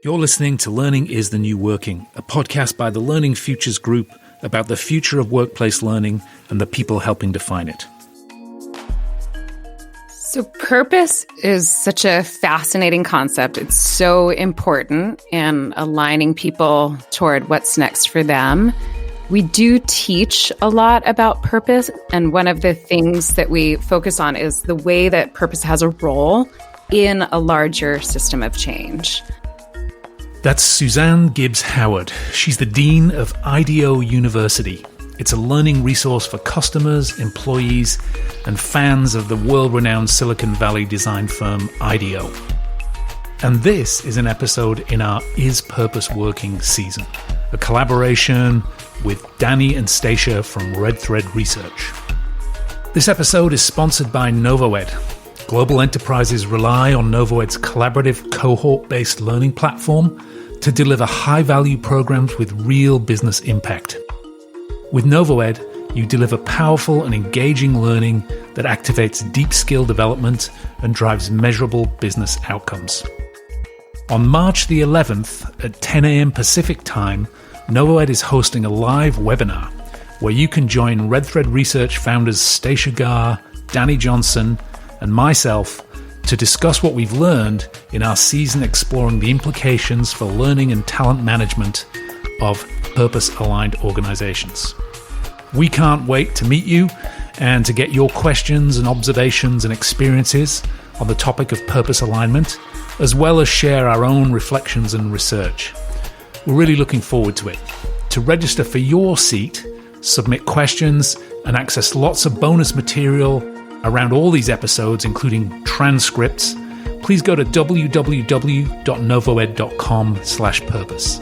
You're listening to Learning is the New Working, a podcast by the Learning Futures Group about the future of workplace learning and the people helping define it. So purpose is such a fascinating concept. It's so important in aligning people toward what's next for them. We do teach a lot about purpose, and one of the things that we focus on is the way that purpose has a role in a larger system of change. That's Suzanne Gibbs Howard. She's the Dean of IDEO University. It's a learning resource for customers, employees, and fans of the world-renowned Silicon Valley design firm IDEO. And this is an episode in our Is Purpose Working season, a collaboration with Danny and Stacia from Red Thread Research. This episode is sponsored by NovoEd. Global enterprises rely on NovoEd's collaborative cohort-based learning platform to deliver high-value programs with real business impact. With NovoEd, you deliver powerful and engaging learning that activates deep skill development and drives measurable business outcomes. On March the 11th at 10 a.m. Pacific Time, NovoEd is hosting a live webinar where you can join Red Thread Research founders Stacia Garr, Danny Johnson, and myself to discuss what we've learned in our season exploring the implications for learning and talent management of purpose-aligned organizations. We can't wait to meet you and to get your questions and observations and experiences on the topic of purpose alignment, as well as share our own reflections and research. We're really looking forward to it. To register for your seat, submit questions, and access lots of bonus material around all these episodes, including transcripts, please go to www.novoed.com/purpose.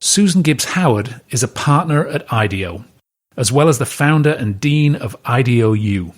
Suzanne Gibbs Howard is a partner at IDEO, as well as the founder and dean of IDEO U.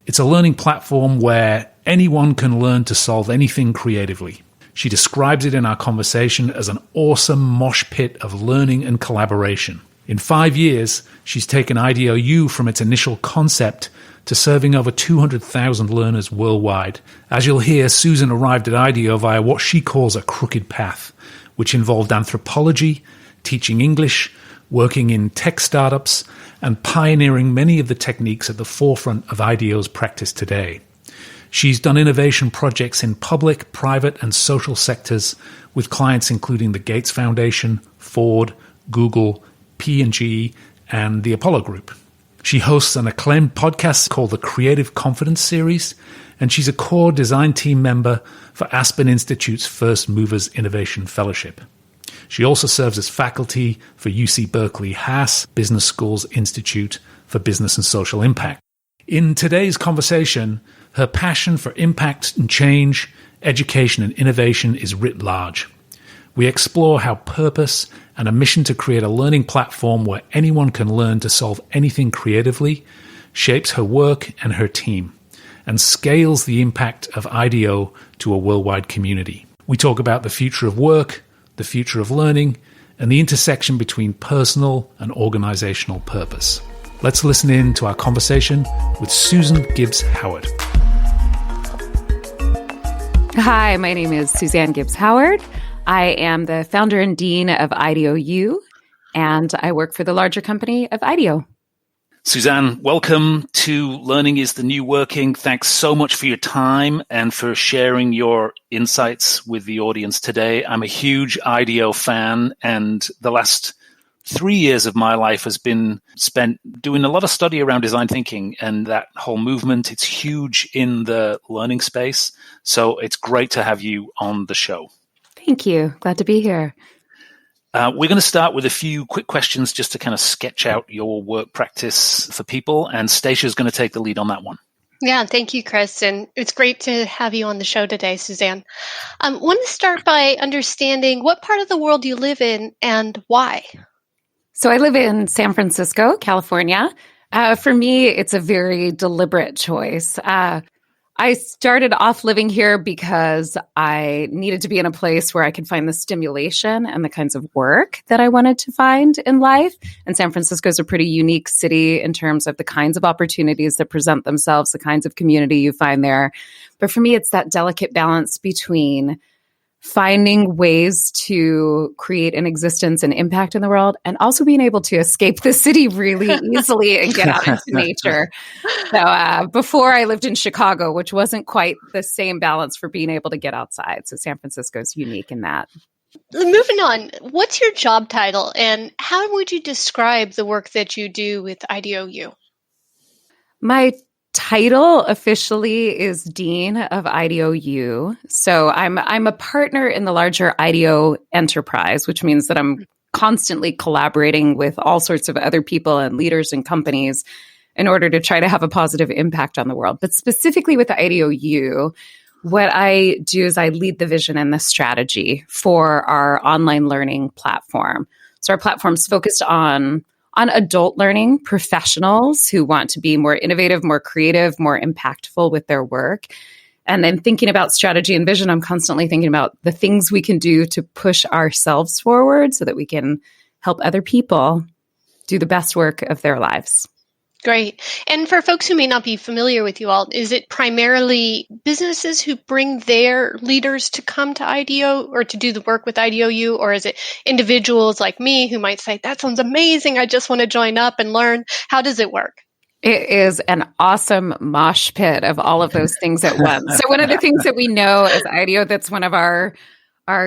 It's a learning platform where anyone can learn to solve anything creatively. She describes it in our conversation as an awesome mosh pit of learning and collaboration. In 5 years, she's taken IDEO U from its initial concept to serving over 200,000 learners worldwide. As you'll hear, Susan arrived at IDEO via what she calls a crooked path, which involved anthropology, teaching English, working in tech startups, and pioneering many of the techniques at the forefront of IDEO's practice today. She's done innovation projects in public, private, and social sectors with clients including the Gates Foundation, Ford, Google, P&G, and the Apollo Group. She hosts an acclaimed podcast called the Creative Confidence Series, and she's a core design team member for Aspen Institute's First Movers Innovation Fellowship. She also serves as faculty for UC Berkeley Haas Business School's Institute for Business and Social Impact. In today's conversation, her passion for impact and change, education and innovation is writ large. We explore how purpose and a mission to create a learning platform where anyone can learn to solve anything creatively shapes her work and her team, and scales the impact of IDEO to a worldwide community. We talk about the future of work, the future of learning, and the intersection between personal and organizational purpose. Let's listen in to our conversation with Suzanne Gibbs Howard. Hi, my name is Suzanne Gibbs Howard. I am the founder and dean of IDEO U, and I work for the larger company of IDEO. Suzanne, welcome to Learning is the New Working. Thanks so much for your time and for sharing your insights with the audience today. I'm a huge IDEO fan, and the last 3 years of my life has been spent doing a lot of study around design thinking and that whole movement. It's huge in the learning space. So it's great to have you on the show. Thank you. Glad to be here. We're going to start with a few quick questions just to kind of sketch out your work practice for people. And Stacia's going to take the lead on that one. Yeah, thank you, Chris. And it's great to have you on the show today, Suzanne. I want to start by understanding what part of the world you live in and why. So I live in San Francisco, California. For me, it's a very deliberate choice. I started off living here because I needed to be in a place where I could find the stimulation and the kinds of work that I wanted to find in life. And San Francisco is a pretty unique city in terms of the kinds of opportunities that present themselves, the kinds of community you find there. But for me, it's that delicate balance between finding ways to create an existence and impact in the world, and also being able to escape the city really easily and get out into nature. So before I lived in Chicago, which wasn't quite the same balance for being able to get outside. So San Francisco is unique in that. Moving on, what's your job title and how would you describe the work that you do with IDEO U? My title officially is Dean of IDEO U. So I'm a partner in the larger IDEO enterprise, which means that I'm constantly collaborating with all sorts of other people and leaders and companies in order to try to have a positive impact on the world. But specifically with IDEO U, what I do is I lead the vision and the strategy for our online learning platform. So our platform's focused on adult learning professionals who want to be more innovative, more creative, more impactful with their work. And then thinking about strategy and vision, I'm constantly thinking about the things we can do to push ourselves forward so that we can help other people do the best work of their lives. Great. And for folks who may not be familiar with you all, is it primarily businesses who bring their leaders to come to IDEO or to do the work with IDEO U, or is it individuals like me who might say, that sounds amazing, I just want to join up and learn? How does it work? It is an awesome mosh pit of all of those things at once. So one of the things that we know as IDEO that's one of our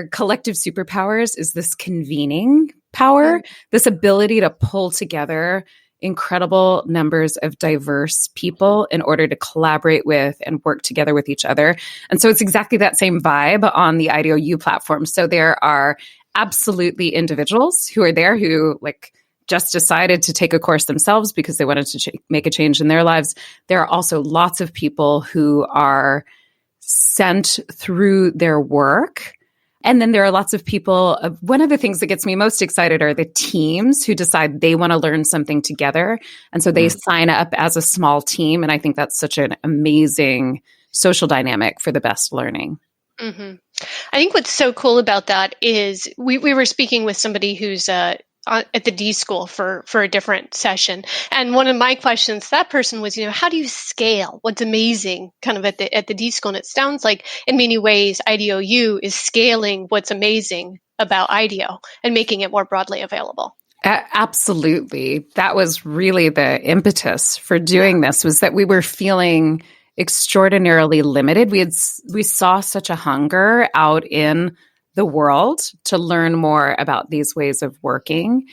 collective superpowers is this convening power, this ability to pull together incredible numbers of diverse people in order to collaborate with and work together with each other. And so it's exactly that same vibe on the IDEO U platform. So there are absolutely individuals who are there who just decided to take a course themselves because they wanted to make a change in their lives. There are also lots of people who are sent through their work. And then there are lots of people. One of the things that gets me most excited are the teams who decide they want to learn something together. And so they sign up as a small team. And I think that's such an amazing social dynamic for the best learning. Mm-hmm. I think what's so cool about that is we were speaking with somebody who's at the D.school for a different session. And one of my questions to that person was, how do you scale what's amazing kind of at the D.school? And it sounds like in many ways, IDEO U is scaling what's amazing about IDEO and making it more broadly available. Absolutely. That was really the impetus for doing this, was that we were feeling extraordinarily limited. We saw such a hunger out in the world to learn more about these ways of working.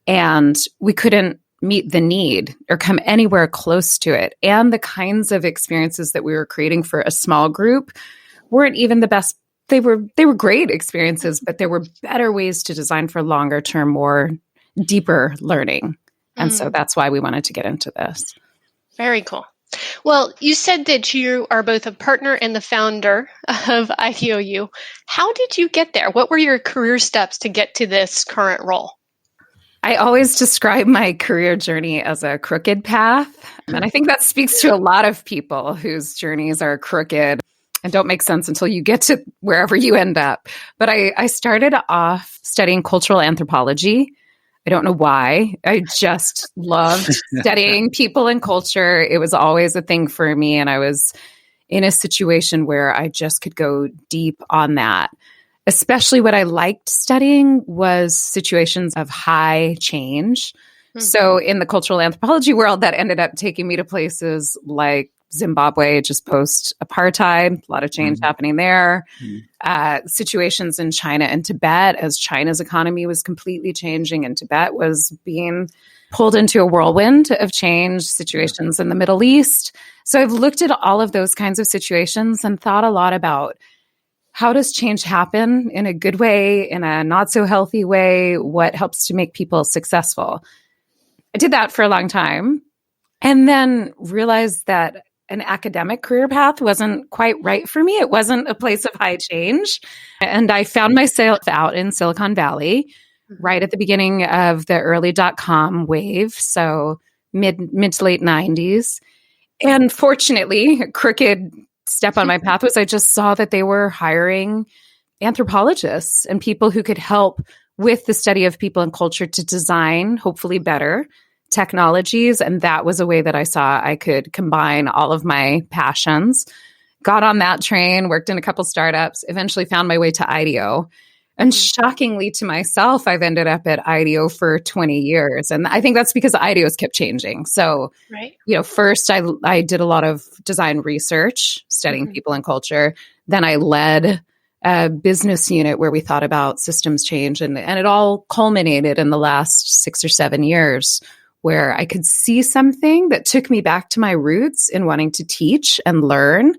And we couldn't meet the need or come anywhere close to it. And the kinds of experiences that we were creating for a small group weren't even the best. They were great experiences, but there were better ways to design for longer term, more deeper learning. And so that's why we wanted to get into this. Very cool. Well, you said that you are both a partner and the founder of IDEO U. How did you get there? What were your career steps to get to this current role? I always describe my career journey as a crooked path. And I think that speaks to a lot of people whose journeys are crooked and don't make sense until you get to wherever you end up. But I started off studying cultural anthropology. I don't know why. I just loved studying people and culture. It was always a thing for me. And I was in a situation where I just could go deep on that. Especially what I liked studying was situations of high change. Mm-hmm. So in the cultural anthropology world, that ended up taking me to places like Zimbabwe, just post-apartheid, a lot of change happening there. Situations in China and Tibet, as China's economy was completely changing and Tibet was being pulled into a whirlwind of change, situations in the Middle East. So I've looked at all of those kinds of situations and thought a lot about how does change happen in a good way, in a not so healthy way? What helps to make people successful? I did that for a long time and then realized that an academic career path wasn't quite right for me. It wasn't a place of high change. And I found myself out in Silicon Valley right at the beginning of the early .com wave, so mid to late 90s. And fortunately, crooked step on my path was I just saw that they were hiring anthropologists and people who could help with the study of people and culture to design, hopefully better technologies. And that was a way that I saw I could combine all of my passions. Got on that train, worked in a couple startups, eventually found my way to IDEO. And shockingly to myself, I've ended up at IDEO for 20 years. And I think that's because IDEO's kept changing. So, first I did a lot of design research, studying people and culture. Then I led a business unit where we thought about systems change. And it all culminated in the last 6 or 7 years where I could see something that took me back to my roots in wanting to teach and learn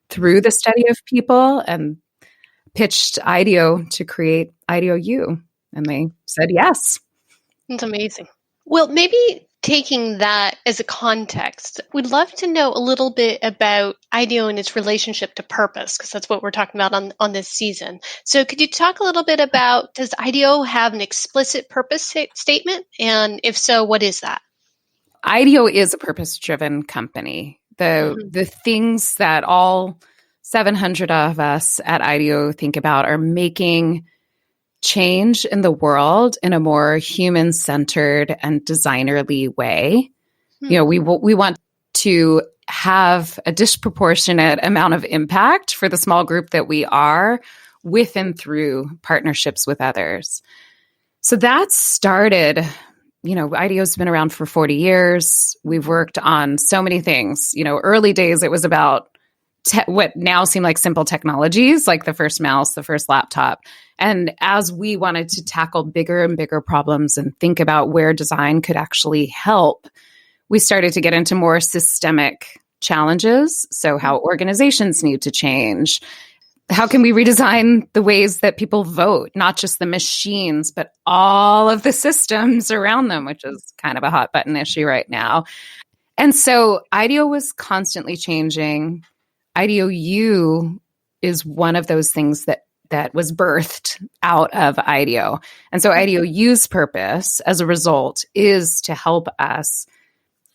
through the study of people, and pitched IDEO to create IDEO U, and they said yes. That's amazing. Well, maybe taking that as a context, we'd love to know a little bit about IDEO and its relationship to purpose, because that's what we're talking about on this season. So could you talk a little bit about, does IDEO have an explicit purpose statement? And if so, what is that? IDEO is a purpose-driven company. The things that all 700 of us at IDEO think about are making change in the world in a more human-centered and designerly way. We want to have a disproportionate amount of impact for the small group that we are with and through partnerships with others. So that started, IDEO's been around for 40 years. We've worked on so many things. Early days, it was about what now seem like simple technologies, like the first mouse, the first laptop. And as we wanted to tackle bigger and bigger problems and think about where design could actually help, we started to get into more systemic challenges. So how organizations need to change. How can we redesign the ways that people vote, not just the machines, but all of the systems around them, which is kind of a hot button issue right now. And so IDEO was constantly changing. IDEO U is one of those things that was birthed out of IDEO. And so IDEO U's purpose as a result is to help us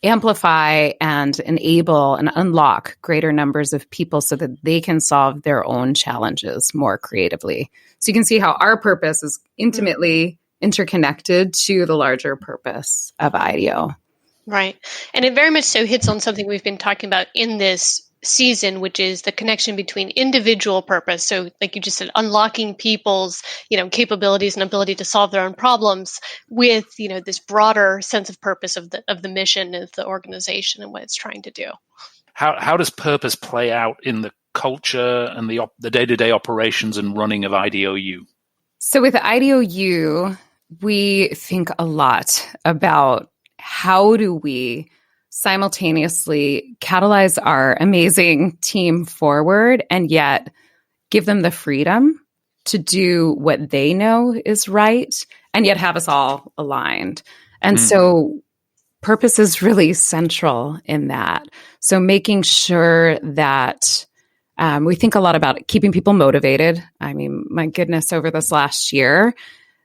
amplify and enable and unlock greater numbers of people so that they can solve their own challenges more creatively. So you can see how our purpose is intimately interconnected to the larger purpose of IDEO. Right. And it very much so hits on something we've been talking about in this season, which is the connection between individual purpose. So like you just said, unlocking people's, capabilities and ability to solve their own problems with, this broader sense of purpose of the mission of the organization and what it's trying to do. How does purpose play out in the culture and the day-to-day operations and running of IDEO U? So with IDEO U, we think a lot about how do we simultaneously catalyze our amazing team forward and yet give them the freedom to do what they know is right and yet have us all aligned. And so purpose is really central in that. So making sure that we think a lot about keeping people motivated. I mean, my goodness, over this last year,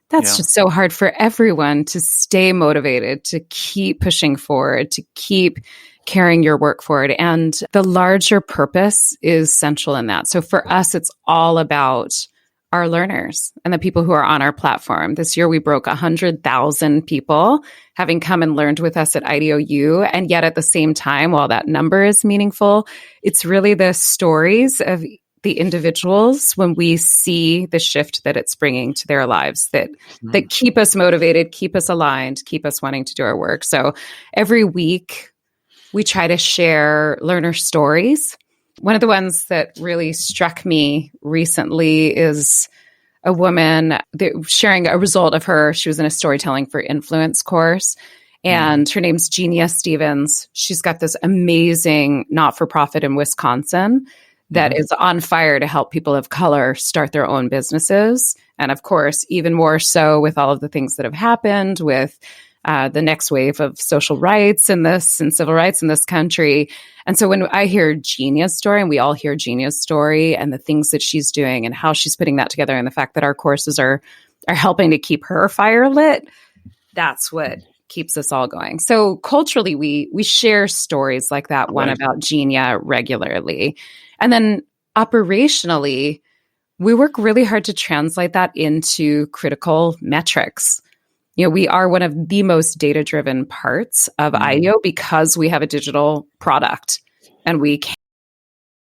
that's just so hard for everyone to stay motivated, to keep pushing forward, to keep carrying your work forward. And the larger purpose is central in that. So for us, it's all about our learners and the people who are on our platform. This year, we broke 100,000 people having come and learned with us at IDEO U. And yet at the same time, while that number is meaningful, it's really the stories of the individuals when we see the shift that it's bringing to their lives that keep us motivated, keep us aligned, keep us wanting to do our work. So every week we try to share learner stories. One of the ones that really struck me recently is a woman sharing a result of she was in a storytelling for influence course. And her name's Genia Stevens. She's got this amazing not-for-profit in Wisconsin that is on fire to help people of color start their own businesses. And of course, even more so with all of the things that have happened with the next wave of social rights and civil rights in this country. And so when I hear Genia's story, and we all hear Genia's story and the things that she's doing and how she's putting that together and the fact that our courses are helping to keep her fire lit, that's what keeps us all going. So culturally, we share stories like that one Right. about Genia regularly. And then operationally, we work really hard to translate that into critical metrics. We are one of the most data-driven parts of IDEO because we have a digital product and we